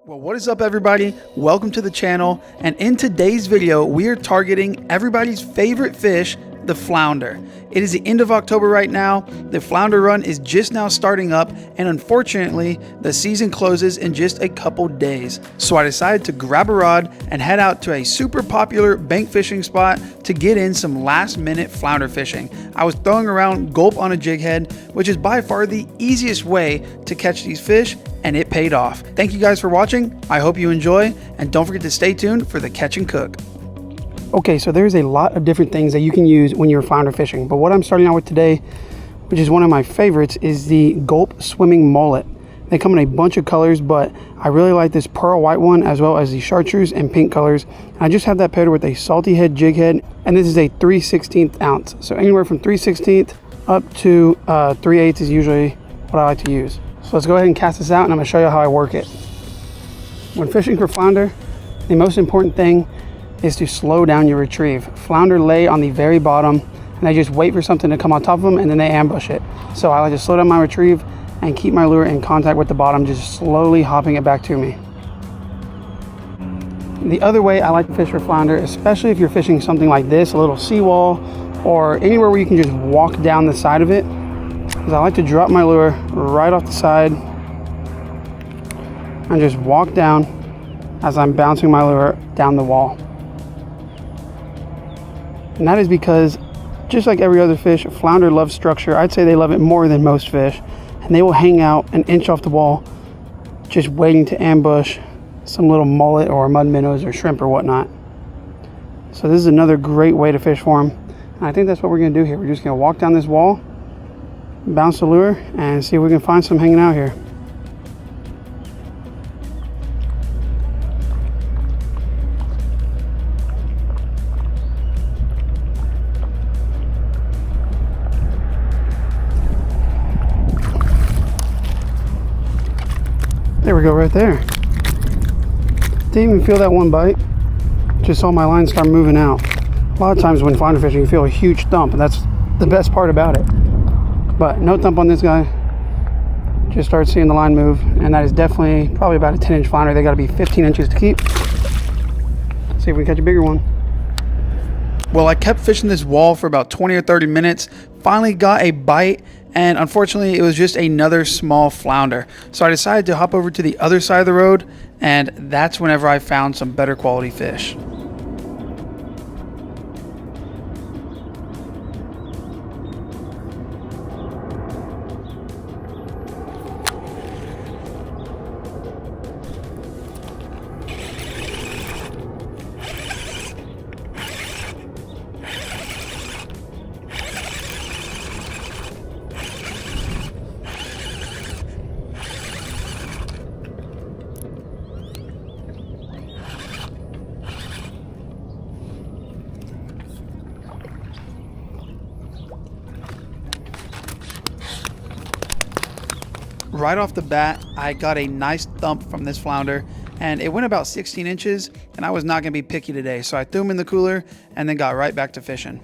Well, what is up everybody? Welcome to the channel, and in today's video we are targeting everybody's favorite fish, the flounder. It is the end of October right now. The flounder run is just now starting up, and unfortunately the season closes in just a couple days. So I decided to grab a rod and head out to a super popular bank fishing spot to get in some last minute flounder fishing. I was throwing around gulp on a jig head, which is by far the easiest way to catch these fish, and it paid off. Thank you guys for watching. I hope you enjoy, and don't forget to stay tuned for the catch and cook. Okay, so there's a lot of different things that you can use when you're flounder fishing, but what I'm starting out with today, which is one of my favorites, is the gulp swimming mullet. They come in a bunch of colors, but I really like this pearl white one as well as the chartreuse and pink colors. I just have that paired with a salty head jig head, and this is a 3/16 ounce. So anywhere from 3/16 up to 3/8 is usually what I like to use. So let's go ahead and cast this out, and I'm gonna show you how I work it. When fishing for flounder, the most important thing is to slow down your retrieve. Flounder lay on the very bottom and they just wait for something to come on top of them, and then they ambush it. So I like to slow down my retrieve and keep my lure in contact with the bottom, just slowly hopping it back to me. The other way I like to fish for flounder, especially if you're fishing something like this, a little seawall or anywhere where you can just walk down the side of it, is I like to drop my lure right off the side and just walk down as I'm bouncing my lure down the wall. And that is because, just like every other fish, flounder loves structure. I'd say they love it more than most fish, and they will hang out an inch off the wall just waiting to ambush some little mullet or mud minnows or shrimp or whatnot. So this is another great way to fish for them, and I think that's what we're going to do here. We're just going to walk down this wall, bounce the lure, and see if we can find some hanging out here. There we go, right there. Didn't even feel that one bite. Just saw my line start moving out. A lot of times when flounder fishing, you feel a huge thump, and that's the best part about it. But no thump on this guy. Just start seeing the line move, and that is definitely probably about a 10-inch flounder. They got to be 15 inches to keep. Let's see if we can catch a bigger one. Well, I kept fishing this wall for about 20 or 30 minutes. Finally got a bite, and unfortunately it was just another small flounder. So I decided to hop over to the other side of the road, and that's whenever I found some better quality fish. Right off the bat, I got a nice thump from this flounder, and it went about 16 inches, and I was not going to be picky today, so I threw him in the cooler and then got right back to fishing.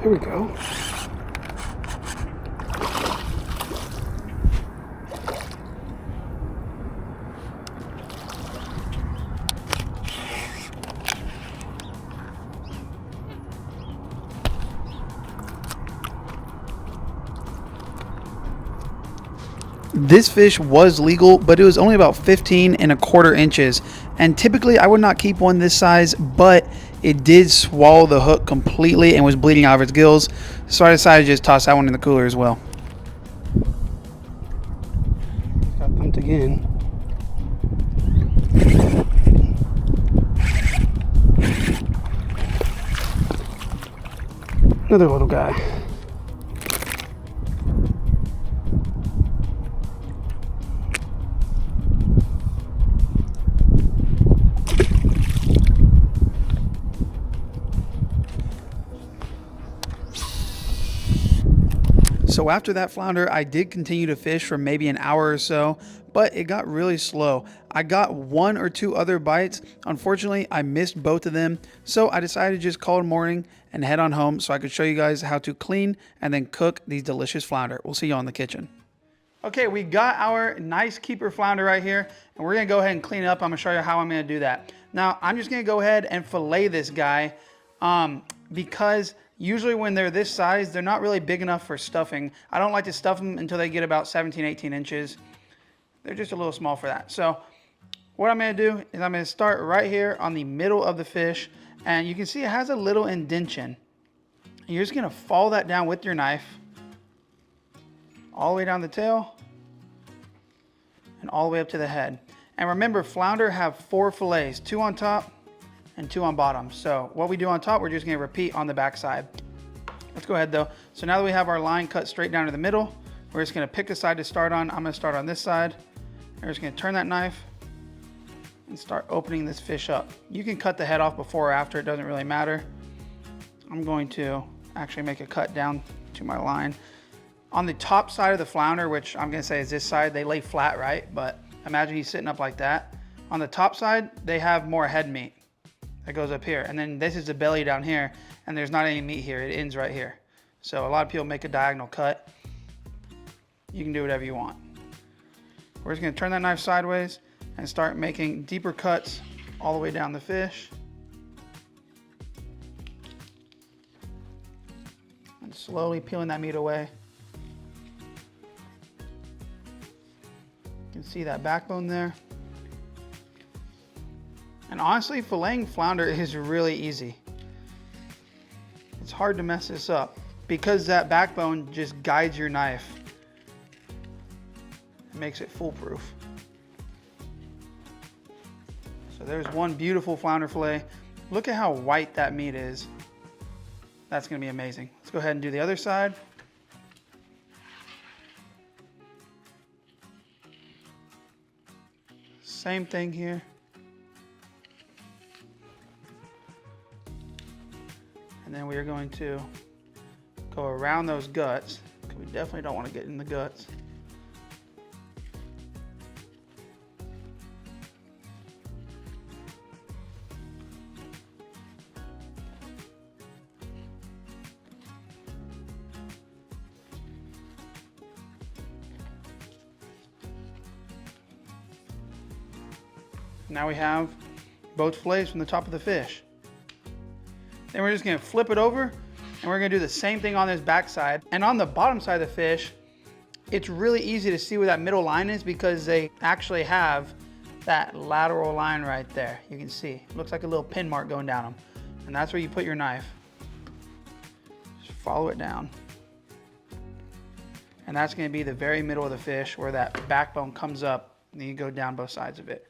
Here we go. This fish was legal, but it was only about 15¼ inches, and typically I would not keep one this size, but it did swallow the hook completely and was bleeding out of its gills, so I decided to just toss that one in the cooler as well. Got thumped again. Another little guy. So after that flounder, I did continue to fish for maybe an hour or so, but it got really slow. I got 1 or 2 other bites. Unfortunately, I missed both of them, so I decided to just call it morning and head on home so I could show you guys how to clean and then cook these delicious flounder. We'll see you all in the kitchen. Okay, we got our nice keeper flounder right here, and we're gonna go ahead and clean it up. I'm gonna show you how I'm gonna do that. Now, I'm just gonna go ahead and fillet this guy because usually when they're this size, they're not really big enough for stuffing. I don't like to stuff them until they get about 17, 18 inches. They're just a little small for that. So what I'm gonna do is I'm gonna start right here on the middle of the fish, and you can see it has a little indentation. You're just gonna follow that down with your knife all the way down the tail and all the way up to the head. And remember, flounder have 4 fillets, 2 on top and 2 on bottom. So what we do on top, we're just gonna repeat on the back side. Let's go ahead though. So now that we have our line cut straight down to the middle, we're just gonna pick a side to start on. I'm gonna start on this side. We're just gonna turn that knife and start opening this fish up. You can cut the head off before or after, it doesn't really matter. I'm going to actually make a cut down to my line. On the top side of the flounder, which I'm gonna say is this side, they lay flat, right? But imagine he's sitting up like that. On the top side, they have more head meat that goes up here. And then this is the belly down here, and there's not any meat here. It ends right here. So a lot of people make a diagonal cut. You can do whatever you want. We're just gonna turn that knife sideways and start making deeper cuts all the way down the fish. And slowly peeling that meat away. You can see that backbone there. And honestly, filleting flounder is really easy. It's hard to mess this up because that backbone just guides your knife. It makes it foolproof. So there's one beautiful flounder fillet. Look at how white that meat is. That's gonna be amazing. Let's go ahead and do the other side. Same thing here. And then we are going to go around those guts, because we definitely don't want to get in the guts. Now we have both fillets from the top of the fish. Then we're just gonna flip it over and we're gonna do the same thing on this back side. And on the bottom side of the fish, it's really easy to see where that middle line is because they actually have that lateral line right there. You can see, it looks like a little pin mark going down them. And that's where you put your knife. Just follow it down. And that's gonna be the very middle of the fish where that backbone comes up and then you go down both sides of it.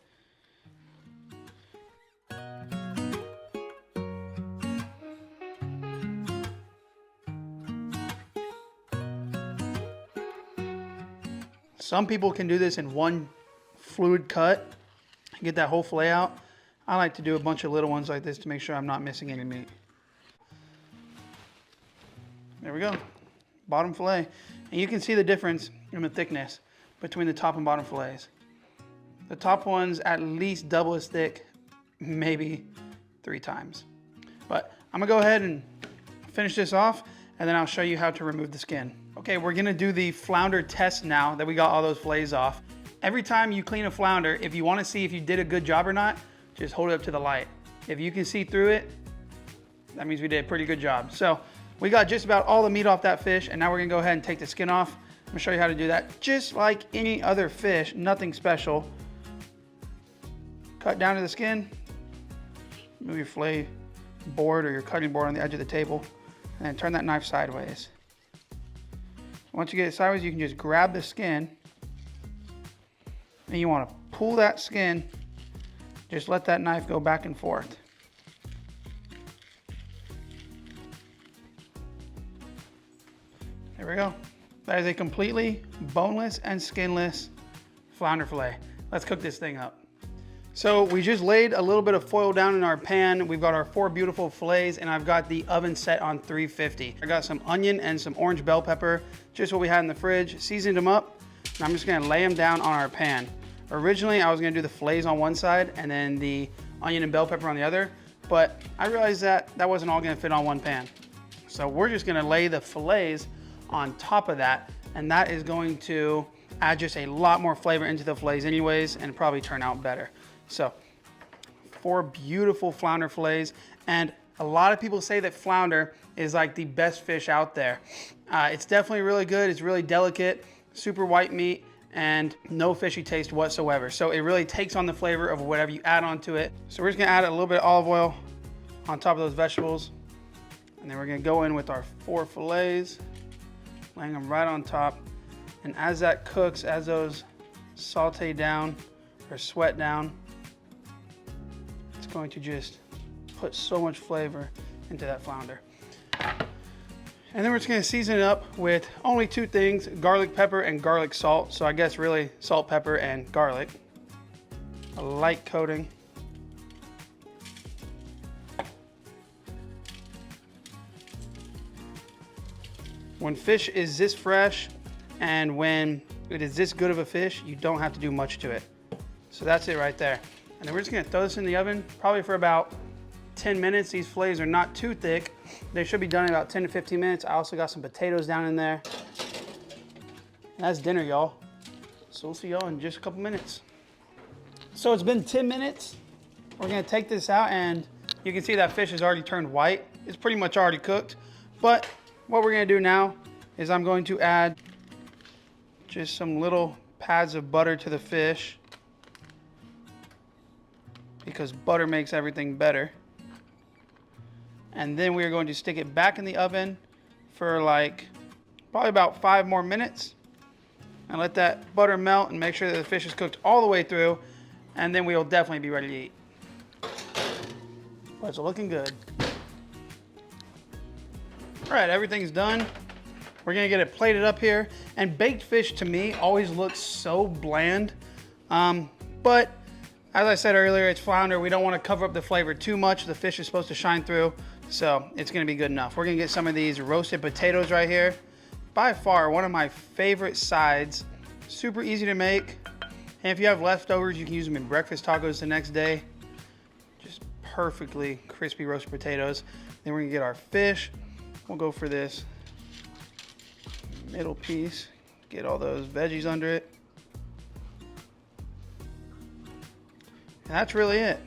Some people can do this in one fluid cut, get that whole fillet out. I like to do a bunch of little ones like this to make sure I'm not missing any meat. There we go, bottom fillet. And you can see the difference in the thickness between the top and bottom fillets. The top one's at least double as thick, maybe 3 times. But I'm gonna go ahead and finish this off and then I'll show you how to remove the skin. Okay, we're gonna do the flounder test now that we got all those fillets off. Every time you clean a flounder, if you wanna see if you did a good job or not, just hold it up to the light. If you can see through it, that means we did a pretty good job. So we got just about all the meat off that fish, and now we're gonna go ahead and take the skin off. I'm gonna show you how to do that. Just like any other fish, nothing special. Cut down to the skin, move your fillet board or your cutting board on the edge of the table, and then turn that knife sideways. Once you get it sideways, you can just grab the skin and you want to pull that skin. Just let that knife go back and forth. There we go. That is a completely boneless and skinless flounder fillet. Let's cook this thing up. So we just laid a little bit of foil down in our pan. We've got our 4 beautiful fillets, and I've got the oven set on 350. I got some onion and some orange bell pepper, just what we had in the fridge, seasoned them up, and I'm just gonna lay them down on our pan. Originally, I was gonna do the fillets on one side and then the onion and bell pepper on the other, but I realized that that wasn't all gonna fit on one pan. So we're just gonna lay the fillets on top of that, and that is going to add just a lot more flavor into the fillets anyways, and probably turn out better. So 4 beautiful flounder fillets, and a lot of people say that flounder is like the best fish out there. It's definitely really good. It's really delicate, super white meat, and no fishy taste whatsoever. So it really takes on the flavor of whatever you add onto it. So we're just gonna add a little bit of olive oil on top of those vegetables, and then we're gonna go in with our 4 fillets, laying them right on top. And as that cooks, as those saute down or sweat down, it's going to just put so much flavor into that flounder. And then we're just gonna season it up with only 2 things, garlic pepper and garlic salt. So I guess really salt, pepper, and garlic. A light coating. When fish is this fresh and when it is this good of a fish, you don't have to do much to it. So that's it right there. And then we're just gonna throw this in the oven, probably for about 10 minutes. These fillets are not too thick. They should be done in about 10 to 15 minutes. I also got some potatoes down in there. And that's dinner, y'all. So we'll see y'all in just a couple minutes. So it's been 10 minutes. We're gonna take this out, and you can see that fish has already turned white. It's pretty much already cooked. But what we're gonna do now is I'm going to add just some little pads of butter to the fish, because butter makes everything better. And then we are going to stick it back in the oven for like probably about 5 more minutes and let that butter melt and make sure that the fish is cooked all the way through, and then we'll definitely be ready to eat. But it's looking good. All right, everything's done. We're gonna get it plated up here. And baked fish to me always looks so bland. But as I said earlier, it's flounder. We don't wanna cover up the flavor too much. The fish is supposed to shine through, so it's gonna be good enough. We're gonna get some of these roasted potatoes right here. By far, one of my favorite sides. Super easy to make. And if you have leftovers, you can use them in breakfast tacos the next day. Just perfectly crispy roasted potatoes. Then we're gonna get our fish. We'll go for this middle piece. Get all those veggies under it. And that's really it.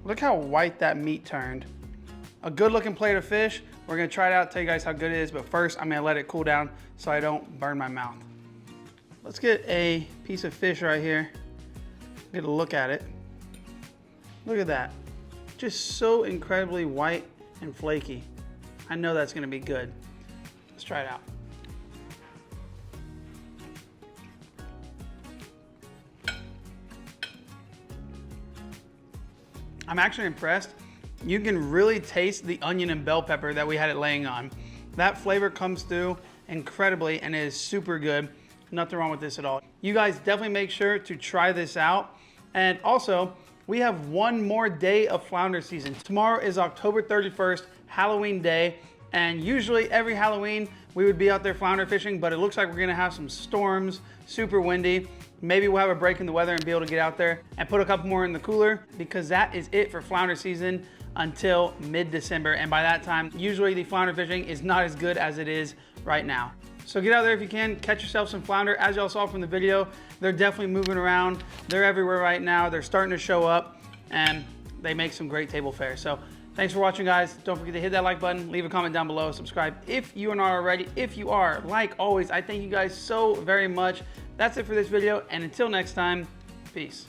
Look how white that meat turned. A good looking plate of fish. We're gonna try it out, tell you guys how good it is, but first I'm gonna let it cool down so I don't burn my mouth. Let's get a piece of fish right here. Get a look at it. Look at that. Just so incredibly white and flaky. I know that's gonna be good. Let's try it out. I'm actually impressed. You can really taste the onion and bell pepper that we had it laying on. That flavor comes through incredibly, and it is super good. Nothing wrong with this at all. You guys definitely make sure to try this out. And also, we have one more day of flounder season. Tomorrow is October 31st, Halloween day. And usually every Halloween, we would be out there flounder fishing, but it looks like we're gonna have some storms, super windy. Maybe we'll have a break in the weather and be able to get out there and put a couple more in the cooler, because that is it for flounder season until mid-December. And by that time, usually the flounder fishing is not as good as it is right now. So get out there if you can, catch yourself some flounder. As y'all saw from the video, they're definitely moving around. They're everywhere right now. They're starting to show up, and they make some great table fare. So thanks for watching, guys. Don't forget to hit that like button, leave a comment down below, subscribe if you are not already. If you are, like always, I thank you guys so very much. That's it for this video, and until next time, peace.